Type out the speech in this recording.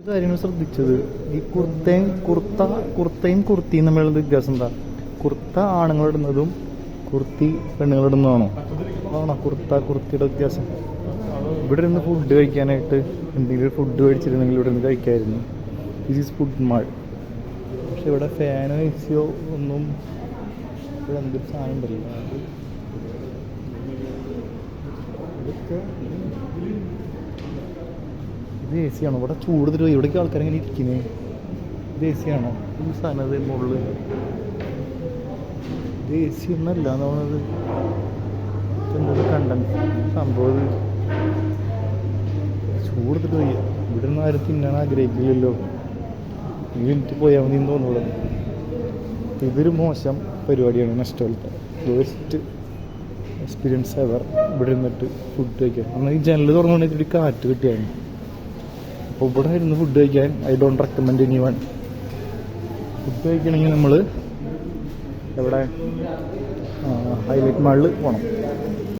കാര്യങ്ങൾ ശ്രദ്ധിച്ചത് ഈ കുർത്തയും കുർത്തിയും തമ്മിലുള്ള വ്യത്യാസം എന്താ? കുർത്ത ആണുങ്ങളിടുന്നതും കുർത്തി പെണ്ണുങ്ങളിടുന്നതാണോ? ആണോ കുർത്തിയുടെ വ്യത്യാസം? ഇവിടെ ഇരുന്ന് ഫുഡ് കഴിക്കാനായിട്ട് എന്തെങ്കിലും ഫുഡ് കഴിച്ചിരുന്നെങ്കിൽ ഇവിടെ നിന്ന് കഴിക്കാമായിരുന്നു. This is food mall. പക്ഷെ ഇവിടെ ഫാനോ എസിയോ ഒന്നും ഇവിടെ എന്തൊരു സാധനം ഉണ്ടല്ലോ. ഇത് എ സി ആണോ? ഇവിടെ ചൂട് ഇവിടേക്ക് ആൾക്കാരെങ്ങനെ ഇരിക്കുന്നത്? ഇത് എ സി ആണോ? ഈ സാധനം അത് മുകളിൽ ഇത് എ സി ഒന്നല്ല എന്ന് പറയുന്നത്. എന്തൊരു കണ്ടന്റ് സംഭവം. ചൂടെടുത്തിട്ട് പോയി. ഇവിടെ നിന്ന് ആരും തിന്നാൻ ആഗ്രഹിക്കില്ലല്ലോ. ഈ മിനിറ്റ് പോയാൽ മതി എന്ന് തോന്നുന്നു. ഇതൊരു മോശം പരിപാടിയാണ്. Next waste experience ever. ഇവിടെ ഇരുന്നിട്ട് ഫുഡ് കഴിക്കാൻ അന്ന് ഈ ജനൽ തുറന്നുകൊണ്ടിട്ട് ഒരു കാറ്റ് കിട്ടിയായിരുന്നു. അപ്പോൾ ഇവിടെ ഇരുന്ന് ഫുഡ് കഴിക്കാൻ I don't recommend any one. Food കഴിക്കണമെങ്കിൽ നമ്മൾ ഇവിടെ ഹൈലൈറ്റ് മാളിൽ പോകണം.